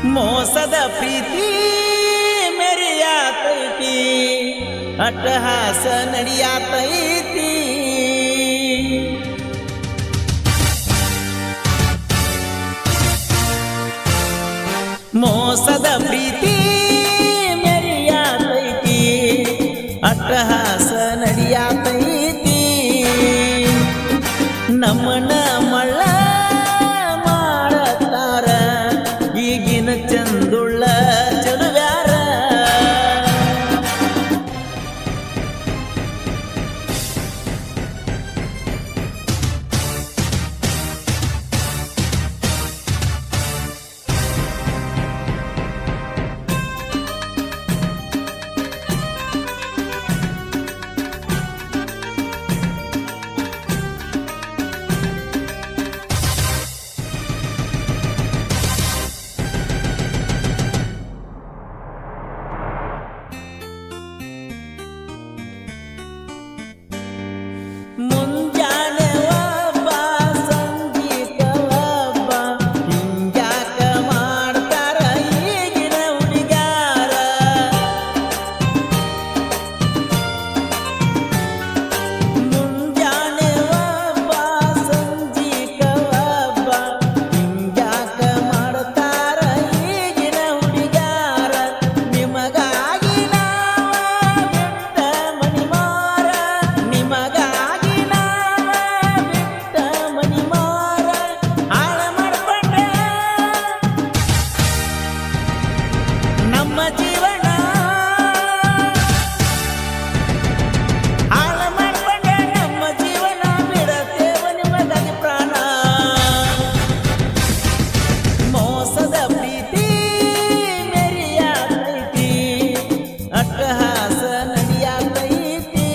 ಮೋಸದ ಪ್ರೀತಿ ಮೆರಿಯಾತೈತಿ ಅಟ್ಟಹಾಸ ನಡಿಯಾತೈತಿ ಮೋಸದ ಪ್ರೀತಿ ಮೆರಿಯಾತೈತಿ ಅಟ್ಟಹಾಸ ನಡಿಯಾತೈತಿ ನಮ್ಮನ ಮಳ್ಳ ಮಾಡತಾರ ಈಗಿನ ಚಂದುಳ್ಳ ಚಲುವ್ಯಾರ ಮುಂಜಾನೆ ಒಬ್ಬ ಸಂಗೀತ ಒಬ್ಬ ಹಿಂಗ್ಯಾಕ ಮಾಡ್ತಾರ ಈಗಿನ ಹುಡುಗ್ಯಾರ ಮುಂಜಾನೆ ಒಬ್ಬ ಸಂಗೀತ ಒಬ್ಬ ಹಿಂಗ್ಯಾಕ ಮಾಡ್ತಾರ ಈಗಿನ ಹುಡುಗ್ಯಾರ ನಿಮಗಾಗಿ ನಾವ ಬಿಟ್ಟ ಮಣಿಮಾರ ನಿಮಗಾಗಿ ನಮ್ಮ ಜೀವನ ಹಾಳ ಮಾಡ್ಕೊಂಡೆ ನಮ್ಮ ಜೀವನ ಬಿಡತೇವ ನಿಮಗಾಗಿ ಪ್ರಾಣ ಮೋಸದ ಪ್ರೀತಿ ಮೆರಿಯಾತೈತಿ ಅಟ್ಟಹಾಸ ನಡಿಯಾತೈತಿ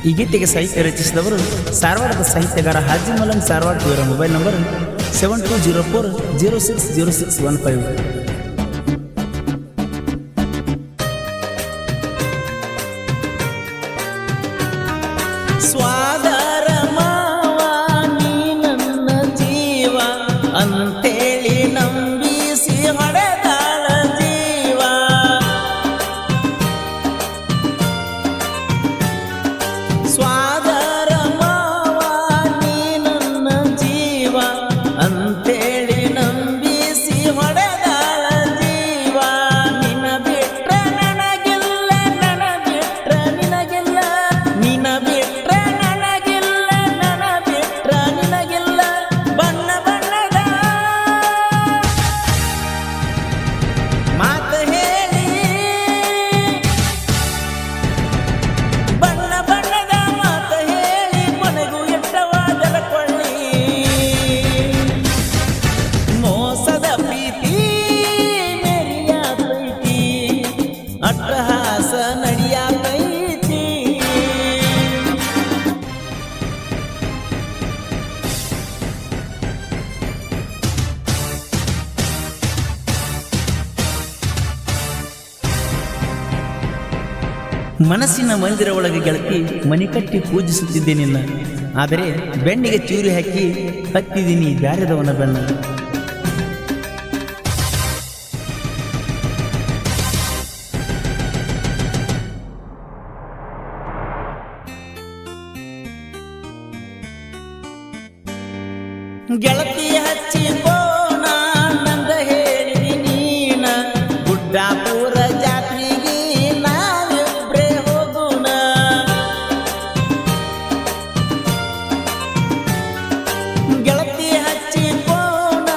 ಈ ಗೀತೆಗೆ ಸಾಹಿತ್ಯ ರಚಿಸಿದವರು ಸಾರವಾಡದ ಸಾಹಿತ್ಯಗಾರ ಹಾಜಿ ಮಲಂಗ್ ಸಾರವಾಡ. ಇವರ ಮೊಬೈಲ್ ನಂಬರ್ 7204060615. ಸ್ವಾದರ ಮಾವ ನೀ ನನ್ನ ಜೀವ ಅಂತೇಳಿ ನಂಬಿಸಿ ಹೊಡೆದಾಳ ಜೀವ ಸ್ವಾದರ ಮಾವ ನೀ ನನ್ನ ಜೀವ ಅಂತೇಳಿ ನಂಬಿಸಿ ಹೊಡೆದಾಳ ಜೀವ ನಿನ ಬಿಟ್ರ ನನಗಿಲ್ಲ ನನ ಬಿಟ್ರ ನಿನಗಿಲ್ಲ ನಿನ ಬಿಟ್ರ ನನಗಿಲ್ಲ ನನ ಬಿಟ್ರ ನಿನಗಿಲ್ಲ ಬಣ್ಣ ಬಣ್ಣದ ಮಾತು ಹೇಳಿ ಬಣ್ಣ ಬಣ್ಣದ ಮಾತು ಹೇಳಿ ಕೊನೆಗೂ ಎಟ್ಟವಾದರ ಕೊಳ್ಳಿ ಮೋಸದ ಪ್ರೀತಿ ಮೆರಿಯಾತೈತಿ ಅಟ್ಟಹಾಸ ನಡಿಯಾತೈತಿ ಮನಸ್ಸಿನ ಮಂದಿರ ಒಳಗೆ ಗೆಳತಿ ಮನಿ ಕಟ್ಟಿ ಪೂಜಿಸುತ್ತಿದ್ದೆ ನಿನ್ನ, ಆದರೆ ಬೆಣ್ಣಿಗೆ ಚೂರಿ ಹಾಕಿ ಹತ್ತಿದ್ದೀನಿ ಬ್ಯಾರೆದವನ ಬೆಣ್ಣ. ಗೆಳತಿ ಹಚ್ಚಿ ಪೋನ ನಂದ ಹೇಳಿದಿ ನೀನ ಗುಡ್ಡಾಪುರ ಜಾತ್ರೆಗೆ ನಾವಿಬ್ರೇ ಹೋಗೋಣ. ಗೆಳತಿ ಹಚ್ಚಿ ಪೋನ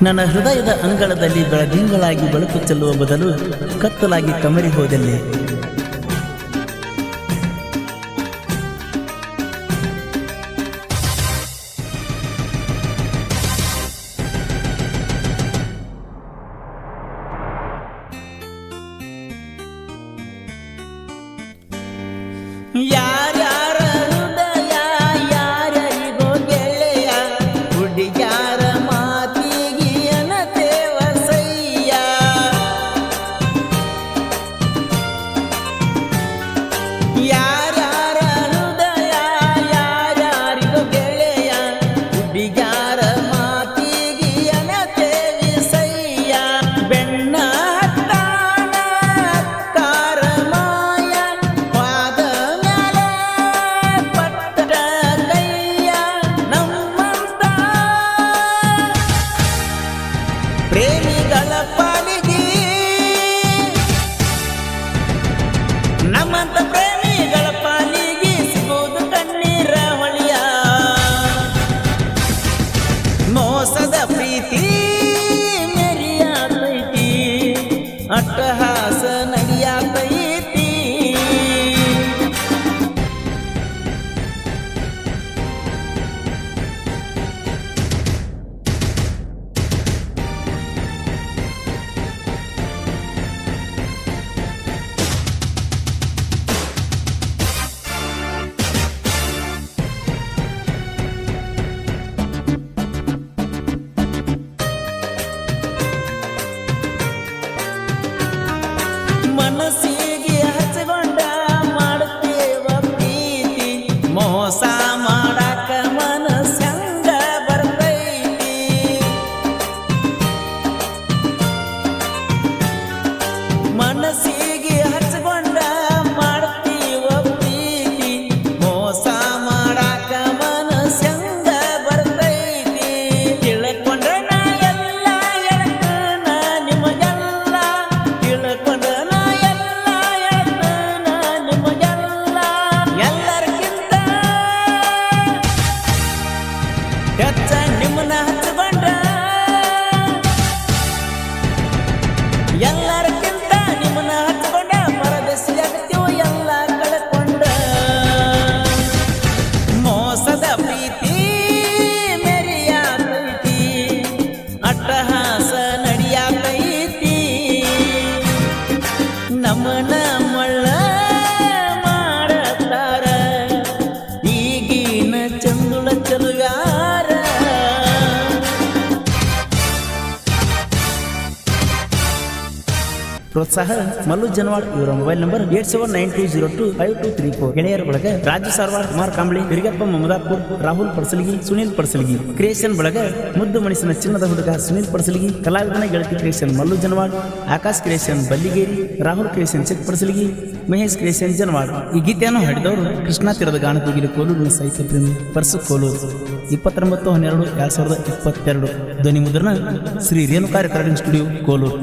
ನನ್ನ ಹೃದಯದ ಅಂಗಳದಲ್ಲಿ ಬೆಳದಿಂಗಳಾಗಿ ಬೆಳಕು ಚೆಲ್ಲುವ ಬದಲು ಕತ್ತಲಾಗಿ ಕಮರಿ ಹೋದಲ್ಲಿ. ಯಾರ್ಯಾರ ಹೃದಯ ಯಾರಿಗೋ ಗೆಳೆಯ, ಹುಡುಗ್ಯಾರ ಮಾತಿಗೆ ಅನತೇವ ಸಯ್ಯ. ಯಾರ್ಯಾರ ಹೃದಯ ಯಾರಿಗೋ ಗೆಳೆಯ, ಹುಡುಗ್ಯಾರ ಮಾತಿಗೆ ಅನತೇವಿ ಸಯ್ಯ. ಬೆಣ್ಣ ಹತ್ತಾನ ಕಾರ ಮಾಯ, ಪಾದ ಮ್ಯಾಲೆ ಪಟ್ಟ ಕೈಯ. ನಮ್ಮಂತ ಪ್ರೇಮಿಗಳ ಪಾಲಿಗೆ, ನಮ್ಮಂತ ಪ್ರೇಮಿಗಳ ಪಾಲಿಗೆ ಸಿಗೋದು ಕಣ್ಣೀರ ಹೊಳಿಯ. ಮೋಸದ ಪ್ರೀತಿ ಮೆರಿಯಾತೈತಿ, ಅಟ್ಟಹಾಸ ನಡಿಯಾತೈತಿ. ಮನಸ್ಸಿಗೆ ಹಚ್ಚಗೊಂಡ ಮಾಡುತ್ತೇವ ಪ್ರೀತಿ, ಮೋಸ ಮಾಡಾಕ ಮನಸ್ಸಂಗ ಬರ್ತೈತಿ. ಮನಸ್ಸಿಗೆ ಹಚ್ಚಗೊಂಡ ಮಾಡುತ್ತೀವ ಪ್ರೀತಿ, ಮೋಸ ಮಾಡಾಕ ಮನಸ್ಸಂಗ ಬರ್ತೈತಿ. ತಿಳ್ಕೊಂಡ್ರ ನಾ ಎಲ್ಲ ಎಳಕನ ನಿಮಗೆಲ್ಲ, ತಿಳ್ಕೊಂಡ್ರ ನಾ ಎಲ್ಲ ಎಳಕನ ನಿಮಗೆಲ್ಲ. ಎಲ್ಲರಿಗಿಂತ ಹೆಚ್ಚ ನಿಮ್ಮನ್ನ ಹಚ್ಕೊಂಡ, ಎಲ್ಲರಿಗಿಂತ ನಿಮ್ಮನ್ನ ಹಚ್ಕೊಂಡ ಪರದೇಶಿಯಾಗ್ತೀವ ಎಲ್ಲ ಕಳ್ಕೊಂಡ. ಮೋಸದ ಪ್ರೀತಿ ಮೆರಿಯಾತೈತಿ, ಅಟ್ಟಹಾಸ ನಡಿಯಾತೈತಿ. ನಮ್ಮನ ಮಳ್ಳ ಮಾಡತಾರ ಈಗಿನ ಚಂದುಳ ಚಲುವ್ಯಾರ. ಪ್ರೋತ್ಸಾಹ ಮಲ್ಲು ಜನವಾಡ್. ಇವರ ಮೊಬೈಲ್ ನಂಬರ್ 8792025234. ಗೆಳೆಯರ ಬಳಗ ರಾಜು ಸಾರ್ವಾಡ್, ಕುಮಾರ್ ಕಾಂಬ್ಳಿ, ಹಿರಿಗಪ್ಪ ಮಮದಾಪುರ್, ರಾಹುಲ್ ಪಡ್ಸಲಗಿ, ಸುನೀಲ್ ಪಡ್ಸಲಗಿ. ಕ್ರಿಯೇಷನ್ ಬಳಗ ಮುದ್ದು ಮಣಿಸಿನ ಚಿನ್ನದ ಹುಡುಗ ಸುನೀಲ್ ಪಡ್ಸಲಗಿ, ಕಲಾವಿದನ ಗೆಳತಿ creation Mallu Janawad, Akash creation Balligeri, Rahul creation check Padasalagi, Mahesh creation Janawad. ಈ ಗೀತೆಯನ್ನು ಹಾಡಿದವರು ಕೃಷ್ಣಾ ತೀರದ ಗಾನಕೋಗಿಲೆ ಕೋಲೂರು ಸಾಹಿತ್ಯ ಪ್ರೇಮಿ ಪರ್ಸು ಕೋಲೂರು. 29/12/2022. ಧ್ವನಿ ಮುದ್ರಣ ಶ್ರೀ ರೇಣುಕಾ ರೆಕಾರ್ಡಿಂಗ್ ಸ್ಟುಡಿಯೋ ಕೋಲೂರು.